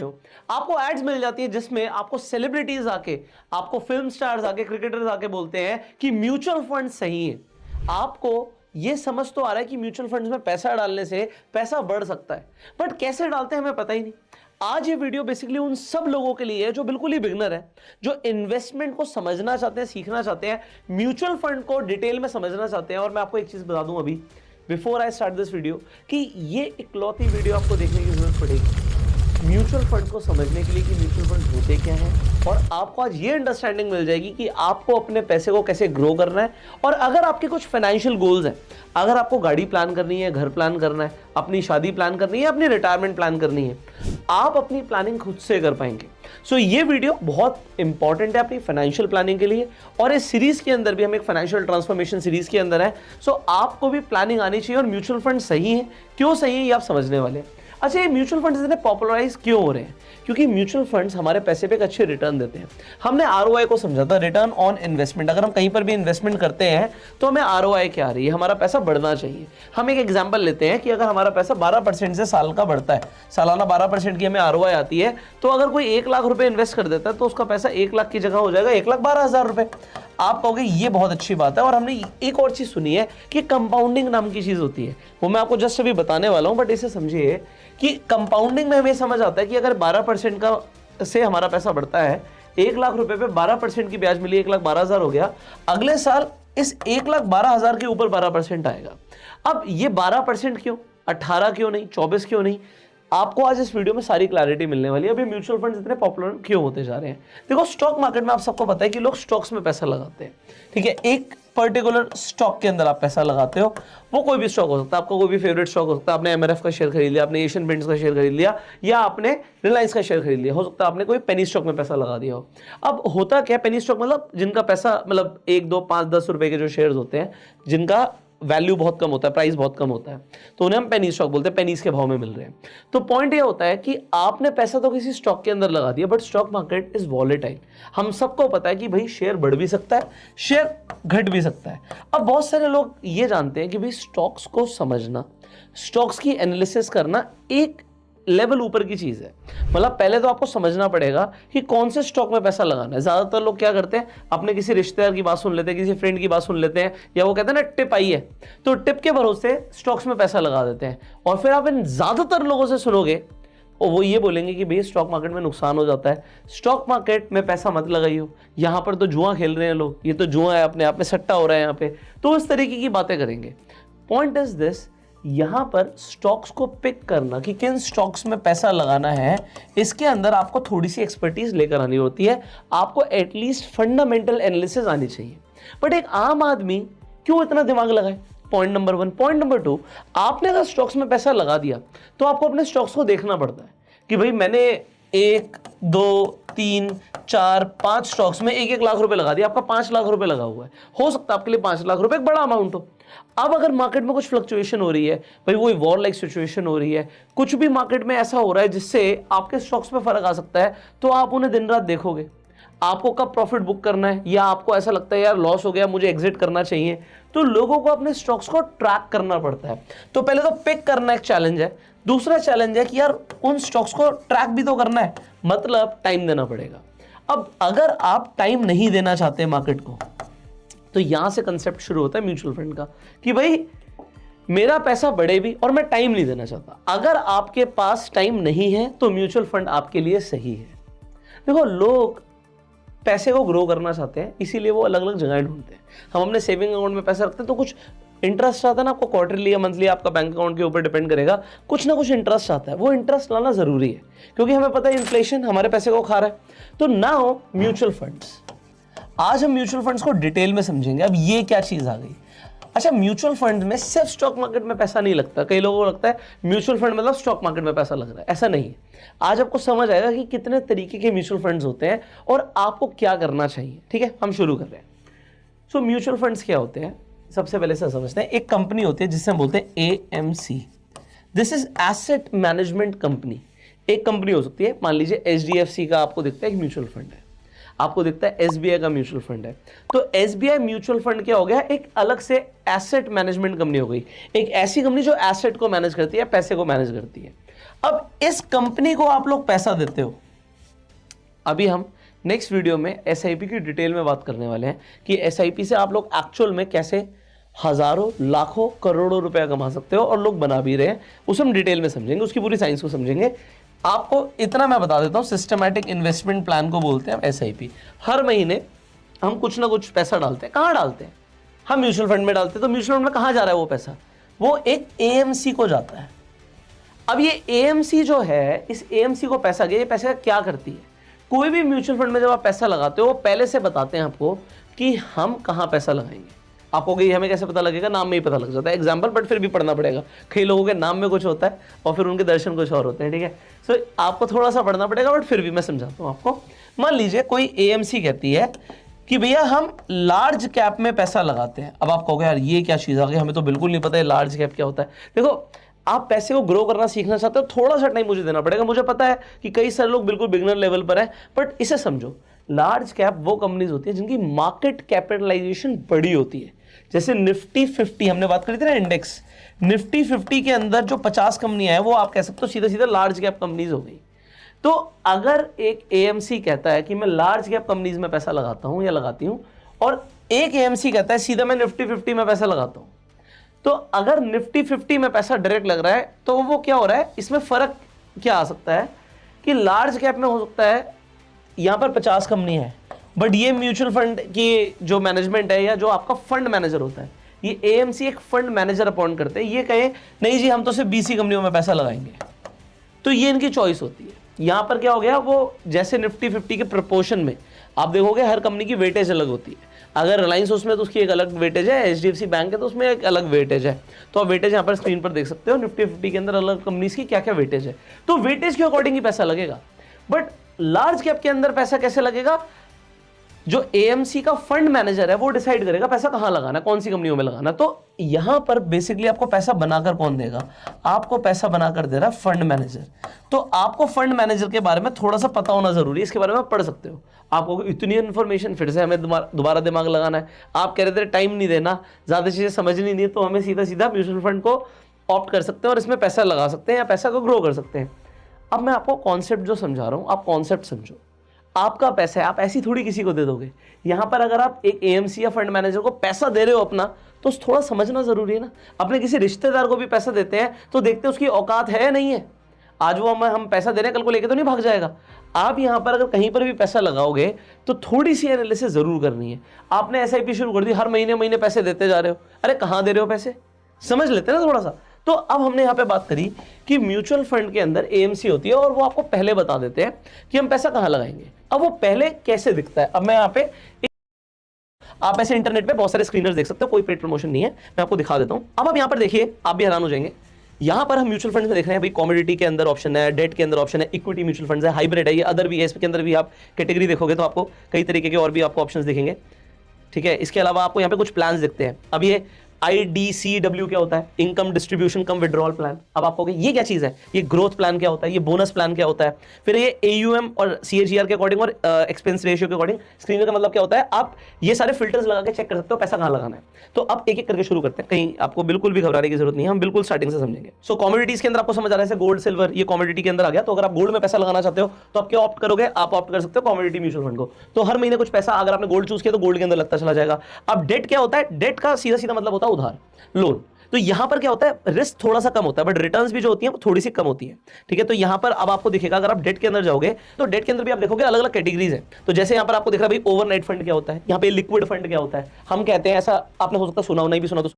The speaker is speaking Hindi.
हो, आपको एड्स मिल जाती है जिसमें आपको सेलिब्रिटीज आके, आपको फिल्म स्टार्स आके, क्रिकेटर्स आके बोलते हैं कि म्यूचुअल फंड सही है। आपको ये समझ तो आ रहा है कि म्यूचुअल फंड्स में पैसा डालने से पैसा बढ़ सकता है, बट कैसे डालते हैं हमें पता ही नहीं। आज ये वीडियो बेसिकली उन सब लोगों के लिए है जो बिल्कुल ही बिगनर है, जो इन्वेस्टमेंट को समझना चाहते हैं, सीखना चाहते हैं, म्यूचुअल फंड को डिटेल में समझना चाहते हैं। और मैं आपको एक चीज बता दूं अभी before I start this video कि ये इकलौती वीडियो आपको देखने की जरूरत पड़ेगी म्यूचुअल फंड्स को समझने के लिए कि म्यूचुअल फंड होते क्या हैं, और आपको आज ये अंडरस्टैंडिंग मिल जाएगी कि आपको अपने पैसे को कैसे ग्रो करना है। और अगर आपके कुछ फाइनेंशियल गोल्स हैं, अगर आपको गाड़ी प्लान करनी है, घर प्लान करना है, अपनी शादी प्लान करनी है, अपनी रिटायरमेंट प्लान करनी है, आप अपनी प्लानिंग खुद से कर पाएंगे। सो ये वीडियो बहुत इंपॉर्टेंट है अपनी फाइनेंशियल प्लानिंग के लिए, और इस सीरीज के अंदर भी हम एक फाइनेंशियल ट्रांसफॉर्मेशन सीरीज के अंदर है। सो आपको भी प्लानिंग आनी चाहिए, और म्यूचुअल फंड सही है, क्यों सही है ये आप समझने वाले हैं। अच्छा, ये म्यूचुअल फंड्स इतने पॉपुलराइज क्यों हो रहे हैं? क्योंकि म्यूचुअल फंड्स हमारे पैसे पे एक अच्छे रिटर्न देते हैं। हमने आरओआई को समझा था, रिटर्न ऑन इन्वेस्टमेंट। अगर हम कहीं पर भी इन्वेस्टमेंट करते हैं तो हमें आरओआई क्या आ रही है, हमारा पैसा बढ़ना चाहिए। हम एक एग्जांपल लेते हैं कि अगर हमारा पैसा 12% से साल का बढ़ता है, सालाना 12% की हमें आरओआई आती है, तो अगर कोई 1 लाख रुपए इन्वेस्ट कर देता है तो उसका पैसा 1 लाख की जगह हो जाएगा 1,12,000 रुपए। आप कहोगे ये बहुत अच्छी बात है। और हमने एक और चीज सुनी है कि कंपाउंडिंग नाम की चीज होती है, वो मैं आपको जस्ट अभी बताने वाला हूं, बट इसे समझिए कि कंपाउंडिंग में हमें समझ आता है कि अगर 12% का से हमारा पैसा बढ़ता है, 1 लाख रुपए पे 12% की ब्याज मिली, 1,12,000 हो गया, अगले साल इस 1,12,000 के ऊपर 12% आएगा। अब ये 12% क्यों, 18 क्यों नहीं, 24 क्यों नहीं, आपको आज इस वीडियो में सारी क्लैरिटी मिलने वाली है। अभी म्यूचुअल फंड्स इतने पॉपुलर क्यों होते जा रहे हैं? देखो, स्टॉक मार्केट में आप सबको पता है कि लोग स्टॉक्स में पैसा लगाते हैं, ठीक है। एक पर्टिकुलर स्टॉक के अंदर आप पैसा लगाते हो, वो कोई भी स्टॉक हो सकता है, आपका कोई भी फेवरेट स्टॉक हो सकता है। आपने एमआरएफ का शेयर खरीद लिया, आपने एशियन पेंट्स का शेयर खरीद लिया, या आपने रिलायंस का शेयर खरीद लिया, हो सकता है आपने कोई पेनी स्टॉक में पैसा लगा दिया हो। अब होता क्या, पेनी स्टॉक मतलब जिनका पैसा मतलब 1, 2, 5, 10 रुपए के जो शेयर्स होते हैं, जिनका वैल्यू बहुत कम होता है, प्राइस बहुत कम होता है, तो उन्हें हम पेनी स्टॉक बोलते हैं, पेनीज के भाव में मिल रहे हैं। तो पॉइंट ये होता है कि आपने पैसा तो किसी स्टॉक के अंदर लगा दिया, but stock market is volatile. हम सबको पता है कि भाई शेयर बढ़ भी सकता है, शेयर घट भी सकता है। अब बहुत सारे लोग ये जानते हैं कि भाई स्टॉक्स को समझना, स्टॉक्स की एनालिसिस करना एक लेवल ऊपर की चीज है। मतलब पहले तो आपको समझना पड़ेगा कि कौन से स्टॉक में पैसा लगाना है। ज्यादातर लोग क्या करते हैं, अपने किसी रिश्तेदार की बात सुन लेते हैं, किसी फ्रेंड की बात सुन लेते हैं, या वो कहते हैं ना टिप आई है, तो टिप के भरोसे स्टॉक्स में पैसा लगा देते हैं। और फिर आप इन ज्यादातर लोगों से सुनोगे और वो ये बोलेंगे कि भाई स्टॉक मार्केट में नुकसान हो जाता है, स्टॉक मार्केट में पैसा मत लगाइयो, यहाँ पर तो जुआ खेल रहे हैं लोग, ये तो जुआ है, अपने आप में सट्टा हो रहा है यहाँ पे, तो इस तरीके की बातें करेंगे। पॉइंट इज दिस, यहां पर स्टॉक्स को पिक करना कि किन स्टॉक्स में पैसा लगाना है, इसके अंदर आपको थोड़ी सी एक्सपर्टीज लेकर आनी होती है। आपको एटलीस्ट फंडामेंटल एनालिसिस आनी चाहिए। बट एक आम आदमी क्यों इतना दिमाग लगाए? Point number 1। पॉइंट नंबर 2, आपने अगर स्टॉक्स में पैसा लगा दिया तो आपको अपने स्टॉक्स को देखना पड़ता है कि भाई मैंने 1, 2, 3, 4, 5 स्टॉक्स में 1-1 लाख रुपए लगा दिया, आपका 5 लाख रुपए लगा हुआ है। हो सकता है आपके लिए 5 लाख रुपए एक बड़ा अमाउंट हो। अब अगर मार्केट में कुछ फ्लक्चुएशन हो रही है, भाई वो वॉर लाइक सिचुएशन हो रही है, कुछ भी मार्केट में ऐसा हो रहा है जिससे आपके स्टॉक्स में फर्क आ सकता है, तो आप उन्हें दिन रात देखोगे। आपको कब प्रॉफिट बुक करना है, या आपको ऐसा लगता है यार लॉस हो गया, मुझे एग्जिट करना चाहिए, तो लोगों को अपने स्टॉक्स को ट्रैक करना पड़ता है। तो पहले तो पिक करना एक चैलेंज है। दूसरा चैलेंज है कि यार उन स्टॉक्स को ट्रैक भी तो करना है, मतलब टाइम देना पड़ेगा। अब अगर आप टाइम नहीं देना चाहते मार्केट को, तो यहां से कंसेप्ट शुरू होता है म्यूचुअल फंड का कि भाई मेरा पैसा बढ़े भी और मैं टाइम नहीं देना चाहता। अगर आपके पास टाइम नहीं है तो म्यूचुअल फंड आपके लिए सही है। देखो, लोग पैसे को ग्रो करना चाहते हैं, इसीलिए वो अलग अलग जगह ढूंढते हैं। हम अपने सेविंग अकाउंट में पैसा रखते हैं तो कुछ इंटरेस्ट आता है ना, आपको क्वार्टरली या मंथली, आपका बैंक अकाउंट के ऊपर डिपेंड करेगा, कुछ ना कुछ इंटरेस्ट आता है। वो इंटरेस्ट लाना जरूरी है क्योंकि हमें पता है इन्फ्लेशन हमारे पैसे को खा रहा है। तो नाउ म्यूचुअल फंड्स, आज हम म्यूचुअल फंड्स को डिटेल में समझेंगे। अब ये क्या चीज आ गई? अच्छा, म्यूचुअल फंड में सिर्फ स्टॉक मार्केट में पैसा नहीं लगता। कई लोगों को लगता है म्यूचुअल फंड मतलब स्टॉक मार्केट में पैसा लग रहा है, ऐसा नहीं है। आज आपको समझ आएगा कि कितने तरीके के म्यूचुअल फंड्स होते हैं और आपको क्या करना चाहिए। ठीक है, हम शुरू कर रहे हैं। सो म्यूचुअल फंड्स क्या होते हैं, सबसे पहले से समझते हैं। एक कंपनी होती है जिसे हम बोलते हैं AMC, this is asset management company. एक कंपनी हो सकती है, मान लीजिए HDFC का आपको दिखता है एक म्यूचुअल फंड है, आपको दिखता है SBI का म्यूचुअल फंड है। तो SBI म्यूचुअल फंड क्या हो गया, एक अलग से एसेट मैनेजमेंट कंपनी हो गई, एक ऐसी कंपनी जो एसेट को मैनेज करती है, पैसे को मैनेज करती है। अब इस कंपनी को आप लोग पैसा देते हो। अभी हम नेक्स्ट वीडियो में एसआईपी की डिटेल में बात करने वाले हैं कि एसआईपी से आप लोग एक्चुअल में कैसे हजारों लाखों करोड़ों रुपया कमा सकते हो, और लोग बना भी रहे हैं। उसे हम डिटेल में समझेंगे, उसकी पूरी साइंस को समझेंगे। आपको इतना मैं बता देता हूं, सिस्टमैटिक इन्वेस्टमेंट प्लान को बोलते हैं एसआईपी। हर महीने हम कुछ ना कुछ पैसा डालते हैं। कहाँ डालते हैं? हम म्यूचुअल फंड में डालते हैं। तो म्यूचुअल फंड में कहाँ जा रहा है वो पैसा? वो एक एएमसी को जाता है। अब ये एएमसी जो है, इस एएमसी को पैसा गया, ये पैसा क्या करती है? कोई भी म्यूचुअल फंड में जब आप पैसा लगाते हो, वो पहले से बताते हैं आपको कि हम कहाँ पैसा लगाएंगे। आपको कि हमें कैसे पता लगेगा? नाम में ही पता लग जाता है, एग्जाम्पल, बट फिर भी पढ़ना पड़ेगा। कई लोगों के नाम में कुछ होता है और फिर उनके दर्शन कुछ और होते हैं, ठीक है। सो आपको थोड़ा सा पढ़ना पड़ेगा, बट फिर भी मैं समझाता हूँ आपको। मान लीजिए कोई एएमसी कहती है कि भैया हम लार्ज कैप में पैसा लगाते हैं। अब आप कहोगे यार ये क्या चीज़ आ गई, हमें तो बिल्कुल नहीं पता है लार्ज कैप क्या होता है। देखो, आप पैसे को ग्रो करना सीखना चाहते हो, थोड़ा सा टाइम मुझे देना पड़ेगा। मुझे पता है कि कई सारे लोग बिल्कुल बिगिनर लेवल पर हैं, बट इसे समझो, लार्ज कैप वो कंपनीज होती है जिनकी मार्केट कैपिटलाइजेशन बड़ी होती है। जैसे निफ्टी 50 हमने बात करी थी ना, इंडेक्स निफ्टी 50 के अंदर जो 50 कंपनियां हैं, वो आप कह सकते हो सीधा सीधा लार्ज कैप कंपनीज हो गई। तो अगर एक एएमसी कहता है कि मैं लार्ज कैप कंपनीज में पैसा लगाता हूं या लगाती हूं, और एक एएमसी कहता है सीधा मैं निफ्टी 50 में पैसा लगाता हूं, तो अगर निफ्टी 50 में पैसा डायरेक्ट लग रहा है, तो वो क्या हो रहा है, इसमें फर्क क्या आ सकता है कि लार्ज कैप में हो सकता है यहां पर 50 कंपनी है, बट ये म्यूचुअल फंड की जो मैनेजमेंट है या जो आपका फंड मैनेजर होता है, ये एएमसी एक फंड मैनेजर अपॉइंट करते हैं। ये कहे नहीं जी हम तो सिर्फ 20 कंपनियों में पैसा लगाएंगे, तो ये इनकी चॉइस होती है। यहां पर क्या हो गया, वो जैसे निफ्टी 50 के प्रपोर्शन में आप देखोगे हर कंपनी की वेटेज अलग होती है। अगर रिलायंस उसमें तो उसकी एक अलग वेटेज है, एचडीएफसी बैंक है तो उसमें एक अलग वेटेज है। तो आप वेटेज यहाँ पर स्क्रीन पर देख सकते हो, निफ्टी 50 के अंदर अलग कंपनीज की क्या क्या वेटेज है। तो वेटेज के अकॉर्डिंग ही पैसा लगेगा। बट लार्ज कैप के अंदर पैसा कैसे लगेगा? जो एएमसी का फंड मैनेजर है वो डिसाइड करेगा पैसा कहां लगाना, कौन सी कंपनियों में लगाना। तो यहां पर बेसिकली आपको पैसा बनाकर कौन देगा? आपको पैसा बनाकर दे रहा है फंड मैनेजर। तो आपको फंड मैनेजर के बारे में थोड़ा सा पता होना जरूरी है, इसके बारे में आप पढ़ सकते हो। आपको इतनी इन्फॉर्मेशन फिर से हमें दोबारा दिमाग लगाना है। आप कह रहे थे टाइम नहीं देना, ज्यादा चीजें समझनी नहीं, तो हमें सीधा सीधा म्यूचुअल फंड को ऑप्ट कर सकते हैं और इसमें पैसा लगा सकते हैं या पैसा को ग्रो कर सकते हैं। अब मैं आपको कॉन्सेप्ट जो समझा रहा हूं, आप कॉन्सेप्ट समझो। आपका पैसा है, आप ऐसी थोड़ी किसी को दे दोगे। यहां पर अगर आप एक एएमसी या फंड मैनेजर को पैसा दे रहे हो अपना, तो थोड़ा समझना जरूरी है ना। अपने किसी रिश्तेदार को भी पैसा देते हैं तो देखते हैं उसकी औकात है या नहीं है। आज वो हम पैसा दे रहे हैं, कल को लेके तो नहीं भाग जाएगा। आप यहां पर अगर कहीं पर भी पैसा लगाओगे तो थोड़ी सी एनालिसिस जरूर करनी है। आपने एसआईपी शुरू कर दी, हर महीने महीने पैसे देते जा रहे हो, अरे कहां दे रहे हो पैसे, समझ लेते हैं ना थोड़ा सा। तो अब हमने यहाँ पे बात करी कि म्यूचुअल फंड के अंदर एएमसी होती है और वो आपको पहले बता देते हैं कि हम पैसा कहाँ लगाएंगे। अब वो पहले कैसे दिखता है, अब मैं यहाँ पे, आप ऐसे इंटरनेट पे बहुत सारे स्क्रीनर्स देख सकते हो, कोई पेड प्रमोशन नहीं है, मैं आपको दिखा देता हूँ। अब आप यहाँ पर देखिए, आप भी हैरान हो जाएंगे। यहाँ पर हम म्यूचुअल फंड में देख रहे हैं भाई, कॉमोडिटी के अंदर ऑप्शन है, डेट के अंदर ऑप्शन है, इक्विटी म्यूचुअल फंड है, हाइब्रिड है, ये अदर भी है। इसके अंदर भी आप कैटेगरी देखोगे तो आपको कई तरीके के और भी आपको ऑप्शंस दिखेंगे, ठीक है। इसके अलावा आपको यहाँ पे कुछ प्लान्स दिखते हैं। अब ये IDCW क्या होता है? इनकम डिस्ट्रीब्यूशन कम विड्रॉल प्लान। अब आपको ये क्या चीज है? ये ग्रोथ प्लान क्या होता है? ये बोनस प्लान क्या होता है? फिर ये AUM और CAGR के अकॉर्डिंग और एक्सपेंस रेशियो के अकॉर्डिंग। स्क्रीन का मतलब क्या होता है? आप ये सारे फिल्टर्स लगा के चेक कर सकते हो पैसा कहां लगाना है। तो अब एक एक करके शुरू करते हैं, कहीं आपको बिल्कुल भी घबराने की जरूरत नहीं है, हम बिल्कुल स्टार्टिंग से समझेंगे। सो कमोडिटीज के अंदर आपको समझ आ रहा है, गोल्ड सिल्वर ये कमोडिटी के अंदर आ गया। तो अगर आप गोल्ड में पैसा लगाना चाहते हो तो आप क्या ऑप्ट करोगे? आप ऑप्ट कर सकते हो कमोडिटी म्यूचुअल फंड को। तो हर महीने कुछ पैसा अगर आपने गोल्ड चूज किया तो गोल्ड के अंदर लगता चला जाएगा। अब डेट क्या होता है? डेट का सीधा सीधा मतलब होता है उधार, लोन। तो यहां पर क्या होता है? रिस्क थोड़ा सा कम होता है, बट रिटर्न्स भी जो होती है वो थोड़ी सी कम होती है, ठीक है। तो यहां पर अब आपको दिखेगा, अगर आप डेट के अंदर जाओगे तो डेट के अंदर भी आप देखोगे अलग अलग कैटेगरीज है। तो जैसे यहां पर आपको दिख रहा है भाई ओवरनाइट फंड क्या होता है, यहां पे लिक्विड फंड क्या होता है। हम कहते हैं ऐसा, आपने हो सकता है सुना हो, नहीं भी सुना तो